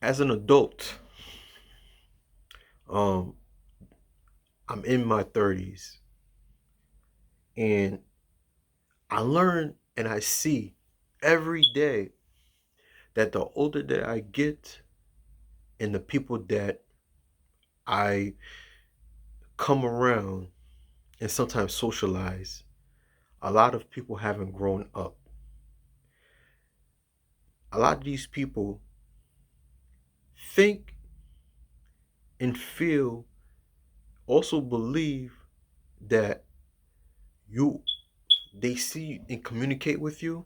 As an adult, um, I'm in my 30s, and I learn and I see every day that the older that I get and the people that I come around and sometimes socialize, a lot of people haven't grown up. A lot of these people think and feel, also believe that you they see and communicate with you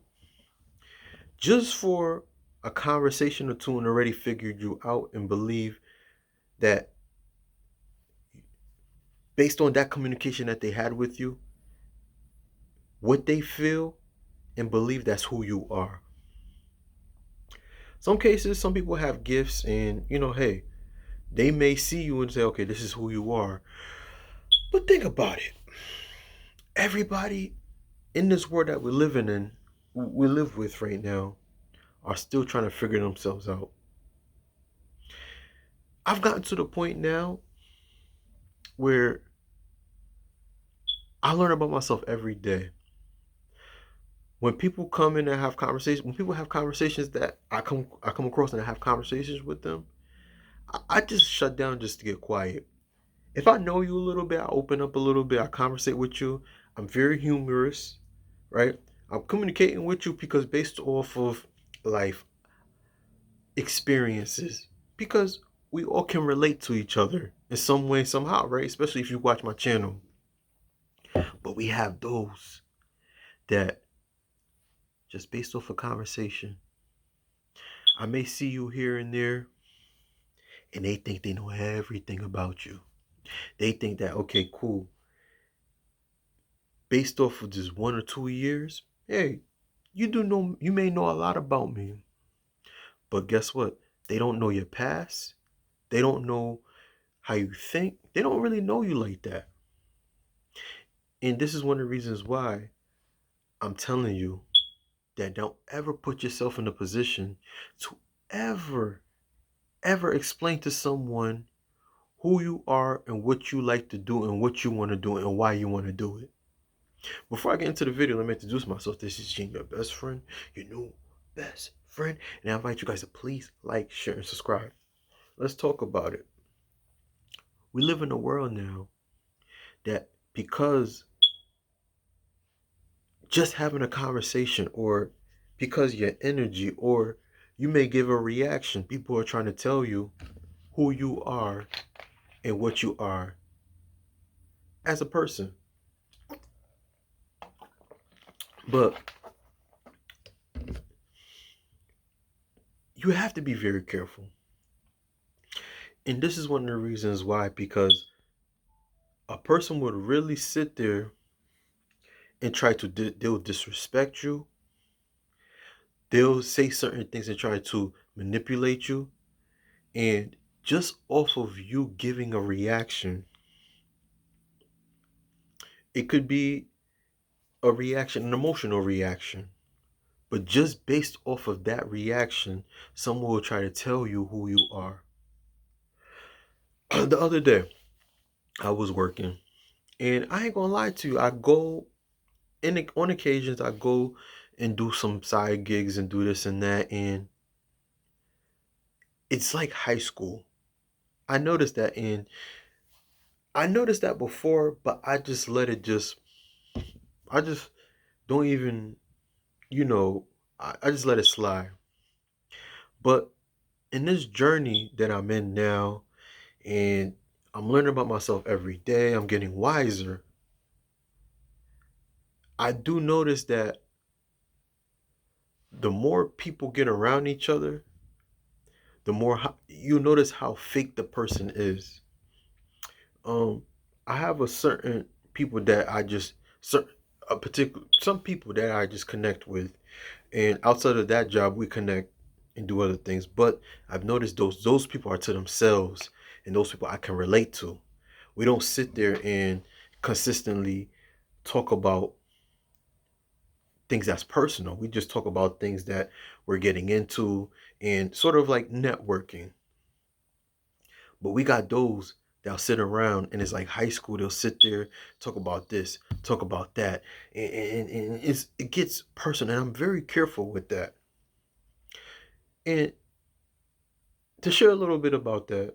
just for a conversation or two and already figured you out and believe that based on that communication that they had with you, what they feel and believe that's who you are. Some cases, some people have gifts and, hey, they may see you and say, okay, this is who you are. But think about it. Everybody in this world that we're living in, we live with right now, are still trying to figure themselves out. I've gotten to the point now where I learn about myself every day. When people come in and have conversations, when people have conversations that I come across and I have conversations with them, I just shut down just to get quiet. If I know you a little bit, I open up a little bit, I conversate with you. I'm very humorous, right? I'm communicating with you because based off of life experiences, because we all can relate to each other in some way, somehow, right? Especially if you watch my channel. But we have those that just based off a conversation, I may see you here and there, and they think they know everything about you. They think that, okay, cool, based off of just 1 or 2 years, hey, you may know a lot about me, but guess what? They don't know your past. They don't know how you think. They don't really know you like that. And this is one of the reasons why I'm telling you that don't ever put yourself in a position to ever, ever explain to someone who you are and what you like to do and what you want to do and why you want to do it. Before I get into the video, let me introduce myself. This is Gene, your best friend, your new best friend. And I invite you guys to please like, share, and subscribe. Let's talk about it. We live in a world now that because just having a conversation or because your energy or you may give a reaction, people are trying to tell you who you are and what you are as a person. But you have to be very careful. And this is one of the reasons why, because a person would really sit there and try to, they'll disrespect you. They'll say certain things and try to manipulate you. And just off of you giving a reaction, it could be a reaction, an emotional reaction. But just based off of that reaction, someone will try to tell you who you are. The other day, I was working, and I ain't gonna lie to you. I go on occasions. I go and do some side gigs and do this and that, and it's like high school. I noticed that, and I noticed that before, but I just let it just. I just don't even, you know. I just let it slide. But in this journey that I'm in now, and I'm learning about myself every day. I'm getting wiser. I do notice that the more people get around each other, the more you notice how fake the person is. Um, I have a certain people that I just certain a particular some people that I just connect with, and outside of that job, we connect and do other things. But I've noticed those people are to themselves, and those people I can relate to. We don't sit there and consistently talk about things that's personal. We just talk about things that we're getting into and sort of like networking. But we got those that'll sit around and it's like high school. They'll sit there, talk about this, talk about that. And it gets personal. And I'm very careful with that. And to share a little bit about that,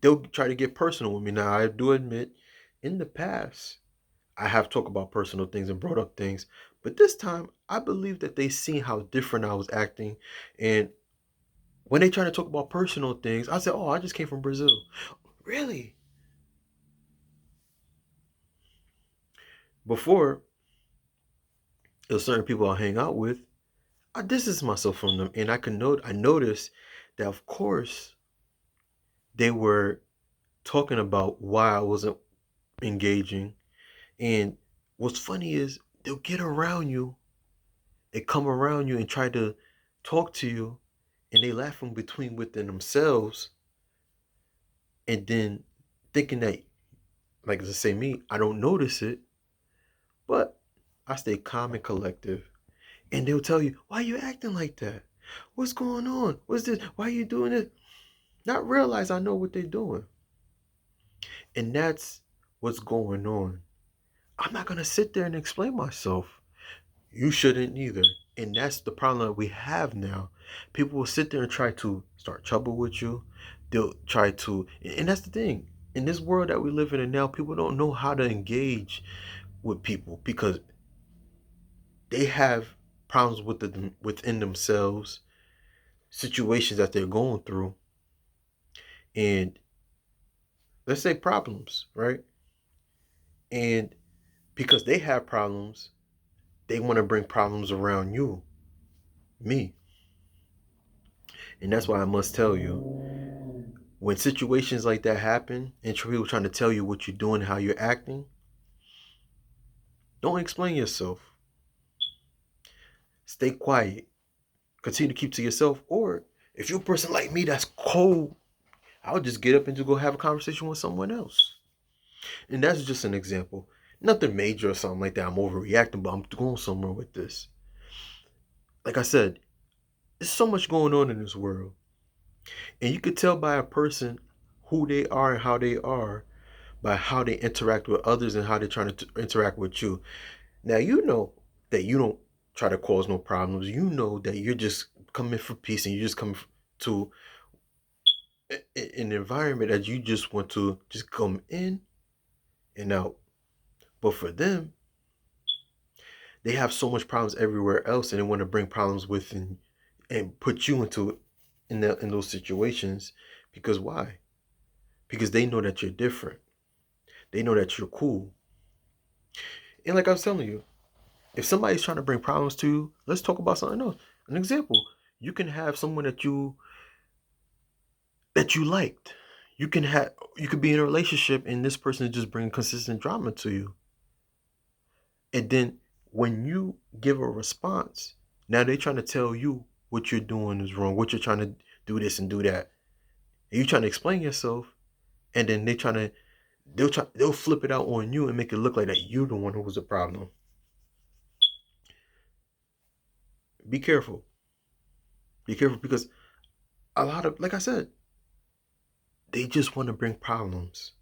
they'll try to get personal with me. Now, I do admit, in the past, I have talked about personal things and brought up things. But this time, I believe that they seen how different I was acting. And when they try to talk about personal things, I said, oh, I just came from Brazil. Really? Before, there was certain people I hang out with, I distance myself from them. And I noticed that, of course, they were talking about why I wasn't engaging. And what's funny is they'll get around you and come around you and try to talk to you, and they laugh from between within themselves, and then thinking that, like to say me, I don't notice it, but I stay calm and collective. And they'll tell you, why are you acting like that? What's going on? What's this? Why are you doing it? Not realize I know what they're doing. And that's what's going on. I'm not gonna sit there and explain myself. You shouldn't either. And that's the problem that we have now. People will sit there and try to start trouble with you. They'll try to, and that's the thing. In this world that we live in and now, people don't know how to engage with people because they have problems within themselves, situations that they're going through, and let's say problems, right? And because they have problems, they want to bring problems around you, me. And that's why I must tell you, when situations like that happen and people trying to tell you what you're doing, how you're acting, don't explain yourself. Stay quiet. Continue to keep to yourself. Or if you're a person like me that's cold, I'll just get up and just go have a conversation with someone else. And that's just an example. Nothing major or something like that. I'm overreacting, but I'm going somewhere with this. Like I said, there's so much going on in this world. And you could tell by a person who they are and how they are by how they interact with others and how they're trying to interact with you. Now, you know that you don't try to cause no problems. You know that you're just coming for peace and you just come to an environment that you just want to just come in and out. But for them, they have so much problems everywhere else and they want to bring problems within and put you into in those situations because why? Because they know that you're different. They know that you're cool. And like I was telling you, if somebody's trying to bring problems to you, let's talk about something else. An example, you can have someone that you liked. You could be in a relationship and this person is just bringing consistent drama to you. And then when you give a response, now they're trying to tell you what you're doing is wrong, what you're trying to do this and do that. And you're trying to explain yourself, and then they'll flip it out on you and make it look like that you're the one who was the problem. Be careful. Be careful because a lot of, like I said, they just want to bring problems.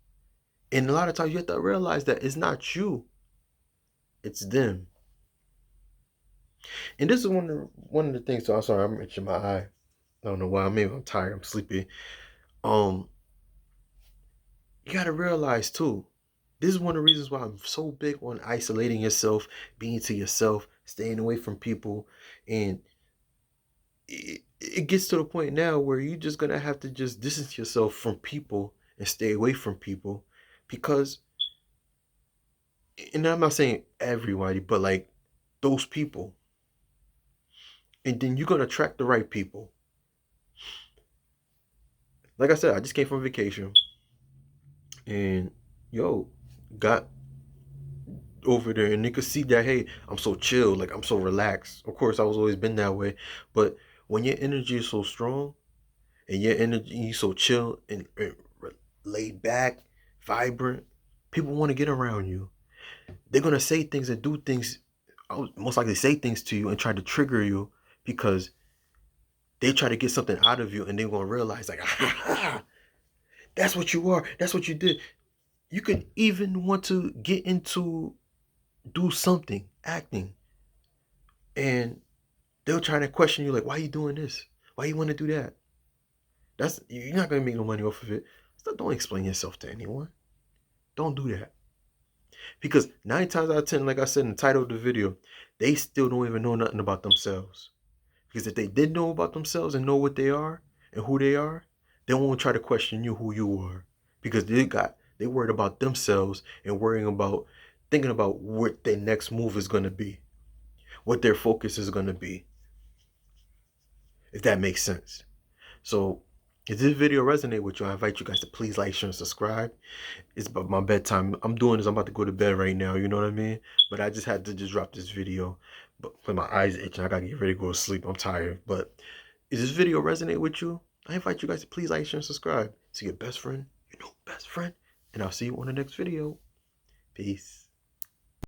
And a lot of times you have to realize that it's not you, it's them. And this is one of the things. So I'm sorry, I'm itching my eye. I don't know why. Maybe I'm tired. I'm sleepy. Um, you gotta realize too. This is one of the reasons why I'm so big on isolating yourself, being to yourself, staying away from people, and it gets to the point now where you're just gonna have to just distance yourself from people and stay away from people because, and I'm not saying everybody, but like those people, and then you're gonna attract the right people. Like I said, I just came from vacation, and yo, got over there, and they could see that hey, I'm so chill, like I'm so relaxed. Of course, I was always been that way, but when your energy is so strong and your energy is so chill and laid back, vibrant, people want to get around you. They're gonna say things and do things most likely say things to you and try to trigger you because they try to get something out of you, and they're gonna realize like, ah, that's what you are. That's what you did. You could even want to get into do something, acting, and they'll try to question you like, why are you doing this? Why you want to do that? That's you're not gonna make no money off of it. So don't explain yourself to anyone. Don't do that. Because 9 times out of 10, like I said in the title of the video, they still don't even know nothing about themselves. Because if they did know about themselves and know what they are and who they won't try to question you who you are. Because they worried about themselves and worrying about thinking about what their next move is gonna be, what their focus is gonna be, if that makes sense. So if this video resonate with you, I invite you guys to please like, share, and subscribe. It's about my bedtime. I'm doing this. I'm about to go to bed right now. You know what I mean? But I just had to just drop this video. But when my eyes itching, I gotta get ready to go to sleep. I'm tired. But if this video resonate with you, I invite you guys to please like, share, and subscribe. To your best friend, best friend. And I'll see you on the next video. Peace.